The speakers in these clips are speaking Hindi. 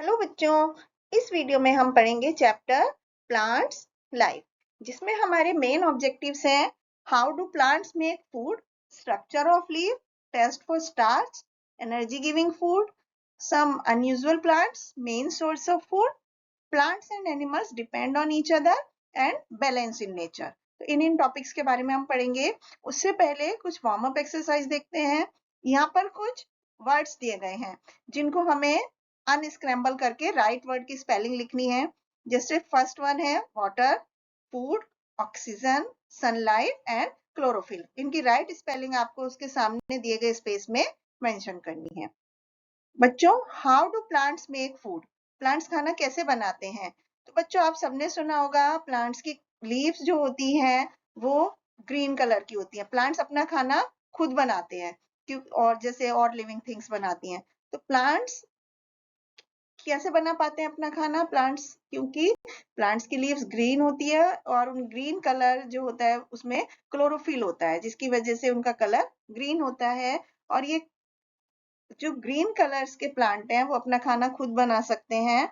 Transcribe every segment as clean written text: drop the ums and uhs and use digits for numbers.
हेलो बच्चों, इस वीडियो में हम पढ़ेंगे चैप्टर प्लांट्स लाइफ, जिसमें हमारे मेन ऑब्जेक्टिव्स हैं how do plants make food, structure of leaf, test for starch, energy giving food, some unusual plants, main source of food, plants and animals depend on each other and balance in nature. तो इन टॉपिक्स के बारे में हम पढ़ेंगे। उससे पहले कुछ वार्म अप एक्सरसाइज देखते हैं। यहाँ पर कुछ वर्ड्स दिए गए हैं जिनको हमें अनस्क्रैम्बल करके राइट वर्ड की स्पेलिंग लिखनी है। जैसे फर्स्ट वन है water, food, oxygen, sunlight and chlorophyll. इनकी राइट स्पेलिंग आपको उसके सामने दिए गए स्पेस में मेंशन करनी है। बच्चों, how do plants make food? Plants खाना कैसे बनाते हैं? तो बच्चों, आप सबने सुना होगा प्लांट्स की लीव्स जो होती हैं वो ग्रीन कलर की होती हैं। प्लांट्स अपना खाना खुद बनाते हैं, क्यों? और जैसे और लिविंग थिंग्स बनाती हैं। तो प्लांट्स कैसे बना पाते हैं अपना खाना? प्लांट्स, क्योंकि प्लांट्स की लीव्स ग्रीन होती है और उन ग्रीन कलर जो होता है उसमें क्लोरोफिल होता है, जिसकी वजह से उनका कलर ग्रीन होता है। और ये जो ग्रीन कलर्स के प्लांट हैं वो अपना खाना खुद बना सकते हैं।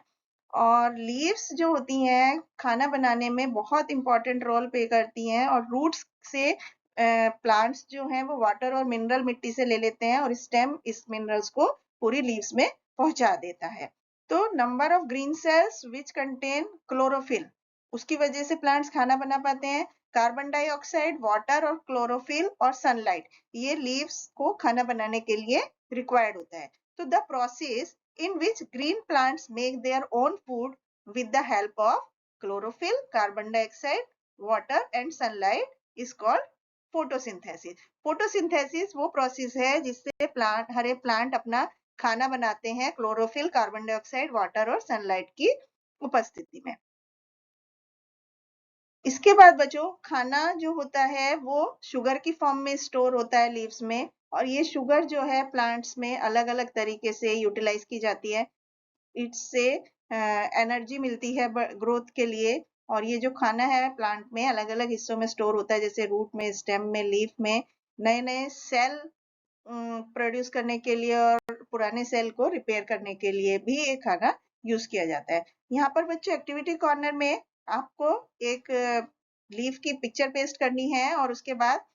और लीव्स जो होती हैं खाना बनाने में बहुत इंपॉर्टेंट रोल प्ले करती हैं। और रूट्स से प्लांट्स जो हैं वो वाटर और मिनरल मिट्टी से ले लेते हैं और स्टेम इस मिनरल्स को पूरी लीव्स में पहुंचा देता है। तो number of green cells which contain chlorophyll, उसकी वजह से प्लांट्स खाना बना पाते हैं। कार्बन डाइऑक्साइड, वाटर और क्लोरोफिल और सनलाइट, ये लीव्स को खाना बनाने के लिए रिक्वायर्ड होता है। तो the process in which green plants make their own food with the help of chlorophyll, carbon dioxide, water and sunlight is called photosynthesis. photosynthesis वो प्रोसेस है जिससे हरे प्लांट अपना खाना बनाते हैं क्लोरोफिल, कार्बन डाइऑक्साइड, वाटर और सनलाइट की उपस्थिति में। इसके बाद बच्चों, खाना जो होता है वो शुगर की फॉर्म में स्टोर होता है लीव्स में। और ये शुगर जो है प्लांट्स में अलग अलग तरीके से यूटिलाइज की जाती है। इससे एनर्जी मिलती है ग्रोथ के लिए। और ये जो खाना है प्लांट में अलग अलग हिस्सों में स्टोर होता है, जैसे रूट में, स्टेम में, लीफ में। नए नए सेल प्रोड्यूस करने के लिए और पुराने सेल को रिपेयर करने के लिए भी ये खाना यूज किया जाता है। यहाँ पर बच्चों एक्टिविटी कॉर्नर में आपको एक लीफ की पिक्चर पेस्ट करनी है और उसके बाद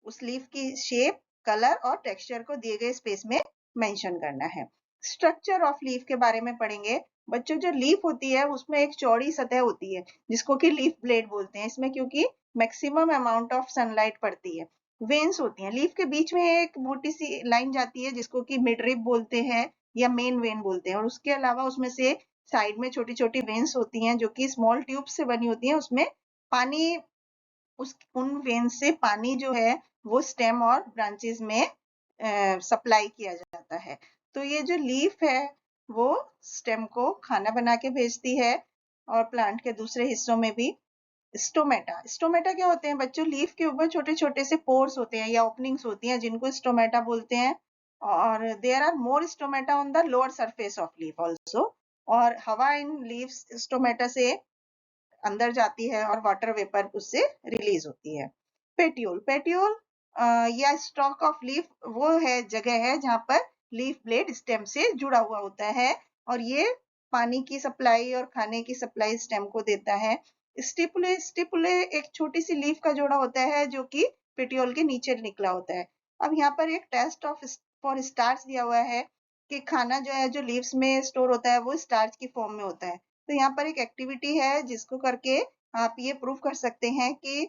उस लीफ की शेप, कलर और टेक्सचर को दिए गए स्पेस में मेंशन करना है। स्ट्रक्चर ऑफ लीफ के बारे में पढ़ेंगे। बच्चों, जो लीफ होती है उसमें एक चौड़ी सतह होती है जिसको कि लीफ ब्लेड बोलते हैं। इसमें क्योंकि मैक्सिमम अमाउंट ऑफ सनलाइट पड़ती है। वेन्स होती हैं लीफ के बीच में, एक मोटी सी लाइन जाती है जिसको कि मिडरिब बोलते हैं या मेन वेन बोलते हैं। और उसके अलावा उसमें से साइड में छोटी छोटी वेन्स होती हैं जो कि स्मॉल ट्यूब से बनी होती हैं। उसमें पानी, उन वेन्स से पानी जो है वो स्टेम और ब्रांचेस में सप्लाई किया जाता है। तो ये जो लीफ है वो स्टेम को खाना बना के भेजती है और प्लांट के दूसरे हिस्सों में भी। स्टोमेटा, स्टोमेटा क्या होते हैं बच्चों? लीफ के ऊपर छोटे छोटे से पोर्स होते हैं या ओपनिंग्स होती हैं जिनको स्टोमेटा बोलते हैं। और there are more stomata on the lower surface of leaf also. और हवा इन लीव्स स्टोमेटा से अंदर जाती है और वाटर वेपर उससे रिलीज होती है। पेट्यूल, पेट्यूल या स्टॉक ऑफ लीफ वो है, जगह है जहां पर लीफ ब्लेड स्टेम से जुड़ा हुआ होता है और ये पानी की सप्लाई और खाने की सप्लाई स्टेम को देता है। स्टिपुले, स्टिपुले एक छोटी सी लीफ का जोड़ा होता है जो कि पेट्यूल के नीचे निकला होता है। अब यहाँ पर एक टेस्ट ऑफ फॉर स्टार्च दिया हुआ है कि खाना जो है जो लीव्स में स्टोर होता है वो स्टार्च की फॉर्म में होता है। तो यहाँ पर एक एक्टिविटी है जिसको करके आप ये प्रूव कर सकते हैं कि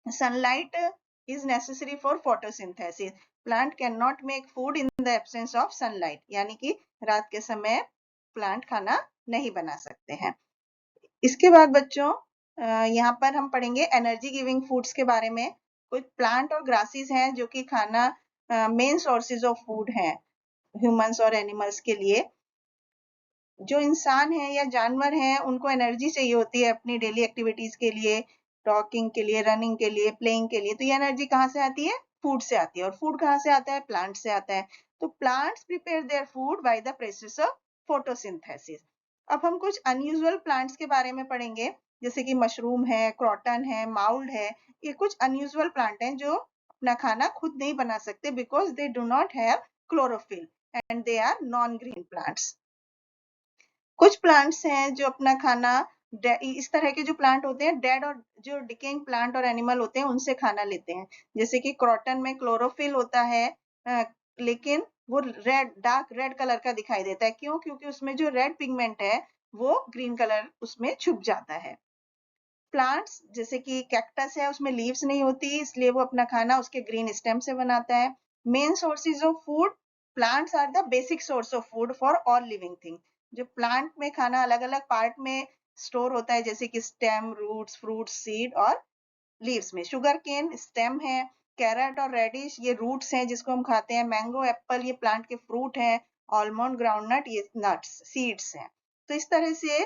sunlight is necessary for photosynthesis. Plant can not make food in the absence of sunlight, यानी कि रात के समय प्लांट खाना नहीं बना सकते हैं। इसके बाद बच्चों, यहाँ पर हम पढ़ेंगे एनर्जी गिविंग फूड्स के बारे में। कुछ प्लांट और ग्रासेस हैं जो कि खाना मेन सोर्सेज ऑफ फूड हैं ह्यूमंस और एनिमल्स के लिए। जो इंसान है या जानवर हैं उनको एनर्जी चाहिए होती है अपनी डेली एक्टिविटीज के लिए, टॉकिंग के लिए, रनिंग के लिए, प्लेइंग के लिए। तो ये एनर्जी कहाँ से आती है? फूड से आती है। और फूड कहाँ से आता है? प्लांट से आता है। तो plants prepare their food by the process of photosynthesis. अब हम कुछ अनयूजुअल प्लांट्स के बारे में पढ़ेंगे, जैसे कि मशरूम है, क्रॉटन है, माउल्ड है। ये कुछ अनयूजुअल प्लांट हैं जो अपना खाना खुद नहीं बना सकते because they do not have chlorophyll and they are non green plants. कुछ प्लांट्स हैं जो अपना खाना इस तरह के जो प्लांट होते हैं, डेड और जो डिकेइंग प्लांट और एनिमल होते हैं उनसे खाना लेते हैं। जैसे कि क्रॉटन में क्लोरोफिल होता है, लेकिन वो डार्क रेड कलर का दिखाई देता है। क्यों? क्योंकि उसमें जो रेड पिगमेंट है वो ग्रीन कलर उसमें छुप जाता है। प्लांट्स जैसे कि कैक्टस है, उसमें लीव्स नहीं होती, इसलिए वो अपना खाना उसके ग्रीन स्टेम से बनाता है। Main sources of food, plants are the basic source of food for all living thing. जो प्लांट में खाना अलग अलग पार्ट में स्टोर होता है, जैसे कि स्टेम, रूट्स, फ्रूट्स, सीड और लीव्स में। शुगर केन स्टेम है, कैरेट और रेडिश ये रूट्स हैं जिसको हम खाते हैं, मैंगो, एप्पल ये प्लांट के फ्रूट हैं, आलमंड, ग्राउंडनट ये नट्स, सीड्स हैं। तो इस तरह से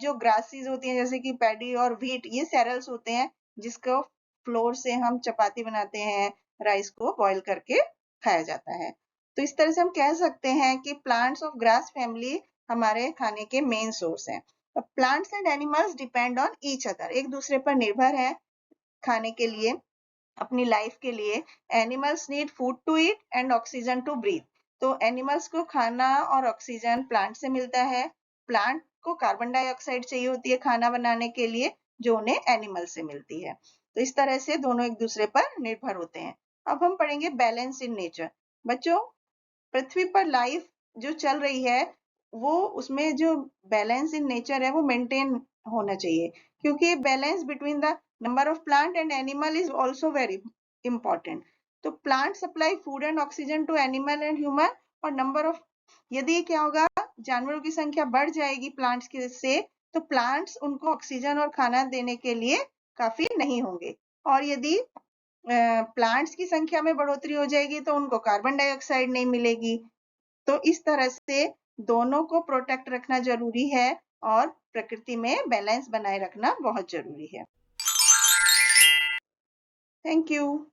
जो ग्रासेस होती हैं जैसे कि पैडी और व्हीट ये सेरल्स होते हैं, जिसको फ्लोर से हम चपाती बनाते हैं, राइस को बॉईल करके खाया जाता है। तो इस तरह से हम कह सकते हैं कि प्लांट्स ऑफ ग्रास फैमिली हमारे खाने के मेन सोर्स हैं। Plants and animals depend on each other, एक दूसरे पर निर्भर है खाने के लिए, अपनी लाइफ के लिए। Animals need food to eat and oxygen to breathe. तो एनिमल्स को खाना और ऑक्सीजन प्लांट से मिलता है, प्लांट को कार्बन डाइऑक्साइड चाहिए होती है खाना बनाने के लिए, जो उन्हें एनिमल से मिलती है। तो इस तरह से दोनों एक दूसरे पर निर्भर होते हैं। अब हम पढ़ेंगे बैलेंस इन नेचर। बच्चों, पृथ्वी पर लाइफ जो चल रही है वो उसमें जो बैलेंस इन नेचर है वो मेंटेन होना चाहिए, क्योंकि balance between the number of plant and animal is also very important. तो plant supply food and oxygen to animal and human, और नंबर ऑफ, यदि क्या होगा, जानवरों की संख्या बढ़ जाएगी प्लांट्स के से, तो प्लांट्स उनको ऑक्सीजन और खाना देने के लिए काफी नहीं होंगे। और यदि प्लांट्स की संख्या में बढ़ोतरी हो जाएगी तो उनको कार्बन डाइऑक्साइड नहीं मिलेगी। तो इस तरह से दोनों को प्रोटेक्ट रखना जरूरी है और प्रकृति में बैलेंस बनाए रखना बहुत जरूरी है। Thank you.